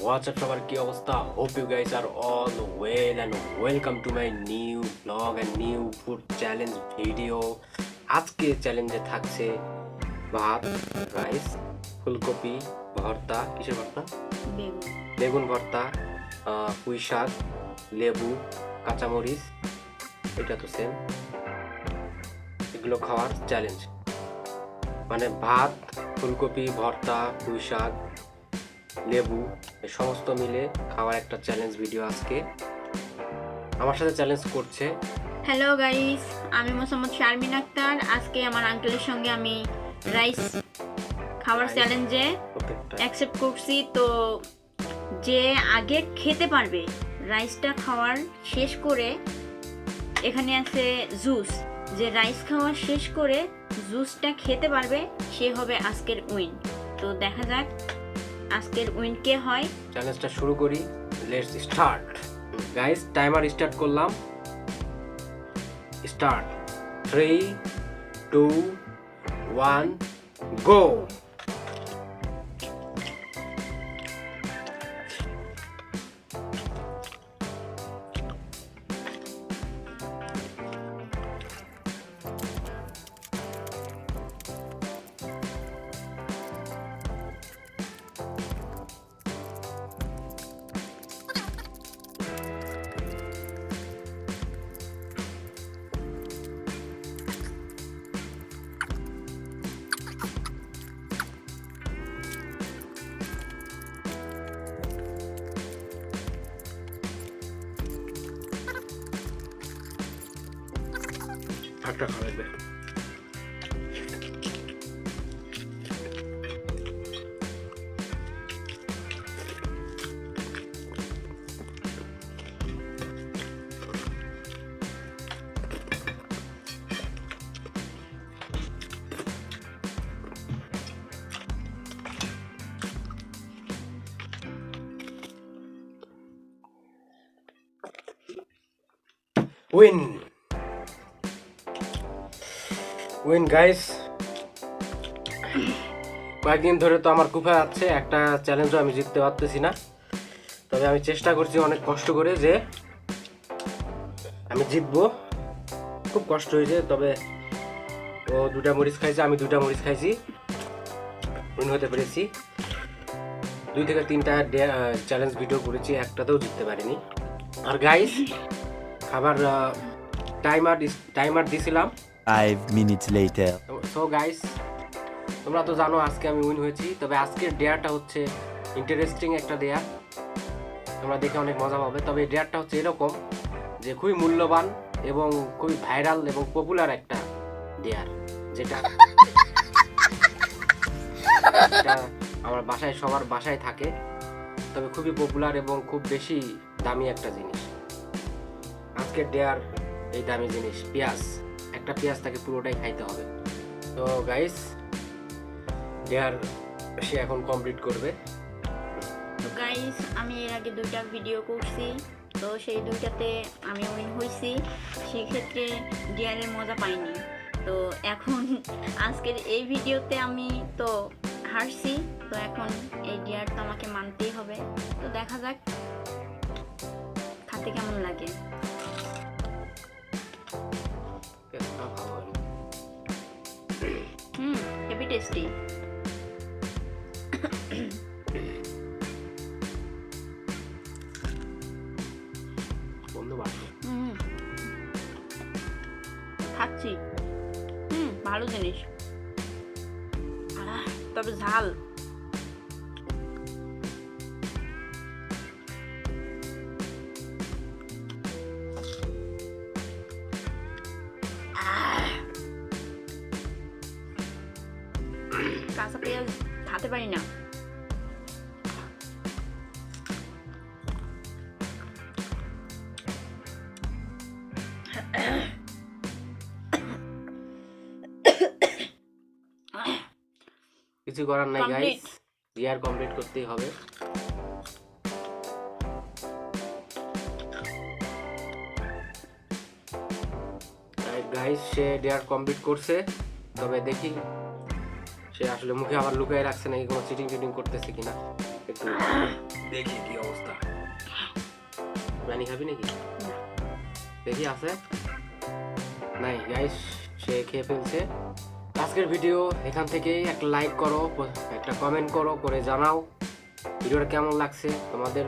what's up সবার কি অবস্থা? Hope you guys are all well and welcome to my new vlog and new food challenge video. আজকে চ্যালেঞ্জে থাকছে ভাত, রাইস, ফুলকপি ভর্তা, কিসের ভর্তা? বেগুন ভর্তা, পুঁই শাক, লেবু, কাঁচামরিচ, এটা তো সেম, এগুলো খাওয়ার চ্যালেঞ্জ। মানে ভাত, ফুলকপি ভর্তা, পুঁই শাক, লেবু সমস্ত মিলে খাওয়ার একটা চ্যালেঞ্জ ভিডিও আজকে আমার সাথে চ্যালেঞ্জ করছে। হ্যালো গাইস, আমি মোহাম্মদ শারমিন আক্তার। আজকে আমার আঙ্কেলের সঙ্গে আমি রাইস খাওয়ার চ্যালেঞ্জে অ্যাকসেপ্ট করছি। তো যে আগে খেতে পারবে রাইসটা খাওয়ার শেষ করে, এখানে আছে জুস, যে রাইস খাওয়া শেষ করে জুসটা খেতে পারবে সে হবে আজকের উইন। তো দেখা যাক আজকের উইন কে হয়। চ্যালেঞ্জটা শুরু করি, let's start guys. Timer start করলাম, স্টার্ট 3 2 1 গো। একটা খাওয়াবে উইন গাইস। কয়েকদিন ধরে তো আমার কুফা আছে, একটা চ্যালেঞ্জও আমি জিততে পারতেছি না। তবে আমি চেষ্টা করছি অনেক কষ্ট করে যে আমি জিতবো। খুব কষ্ট হয়েছে, তবে ও 2টা মরিচ খাইছে, আমি 2টা মরিচ খাইছি, উইন হতে পেরেছি। 2 থেকে 3টা চ্যালেঞ্জ ভিডিও করেছি, একটাতেও জিততে পারিনি। আর গাইস খাবার টাইমার দিছিলাম 5 minutes later. সো গাইস, তোমরা তো জানো আজকে আমি উইন হয়েছি। তবে আজকের ডেয়ারটা হচ্ছে ইন্টারেস্টিং একটা ডেয়ার, তোমরা দেখে অনেক মজা পাবে। তবে ডেয়ারটা হচ্ছে এরকম যে খুবই মূল্যবান এবং খুবই ভাইরাল এবং পপুলার একটা ডেয়ার, যেটা আমার বাসায়, সবার বাসায় থাকে। তবে খুবই পপুলার এবং খুব বেশি দামি একটা জিনিস। আজকের ডেয়ার এই দামি জিনিস পেঁয়াজ, একটা পেঁয়াজ তাকে পুরোটাই খাইতে হবে। তো গাইস, ডেয়ার সে এখন কমপ্লিট করবে। তো গাইস, আমি এর আগে 2টা ভিডিও করছি, তো সেই 2টাতে আমি উইন হয়েছি, সেক্ষেত্রে ডেয়ারের মজা পাইনি। তো এখন আজকের এই ভিডিওতে আমি তো হারছি, তো এখন এই ডেয়ার তো আমাকে মানতেই হবে। তো দেখা যাক খাতে কেমন লাগে। Heavy tasty. খাচ্ছি, ভালো জিনিস, তবে ঝাল। কাঁচা পেঁয়াজ খেতে পারি না। কিছু করার নাই গাইস, ডিয়ার কমপ্লিট করতেই হবে। গাইস সে ডেয়ার কমপ্লিট করছে, তবে দেখি সে আসলে মুখে আবার লুকায় রাখছে নাকি কোনো চিটিং করতেছে কিনা, একটু দেখি কি অবস্থা। পানি খাবি নাকি? দেখি আছে নাই গাইস, সে খেয়ে ফেলছে। আজকের ভিডিও এখান থেকেই একটা লাইক করো, একটা কমেন্ট করো, করে জানাও ভিডিওটা কেমন লাগছে, তোমাদের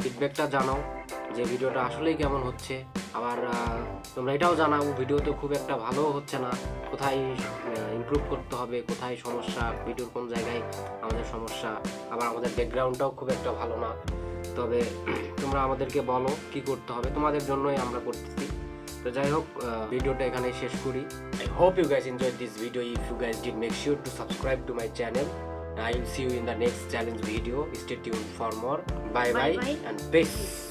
ফিডব্যাকটা জানাও যে ভিডিওটা আসলেই কেমন হচ্ছে। আবার তোমরা এটাও জানাও ভিডিওতে খুব একটা ভালো হচ্ছে না, কোথায় ইমপ্রুভ করতে হবে, কোথায় সমস্যা, ভিডিওর কোন জায়গায় আমাদের সমস্যা। আবার আমাদের ব্যাকগ্রাউন্ডটাও খুব একটা ভালো না, তবে তোমরা আমাদেরকে বলো কি করতে হবে, তোমাদের জন্যই আমরা করতেছি। তো যাই হোক, ভিডিওটা এখানে শেষ করি। I hope you guys enjoyed this video. If you guys did, make sure to subscribe to my channel. I will see you in the next challenge video. Stay tuned for more. Bye bye and peace.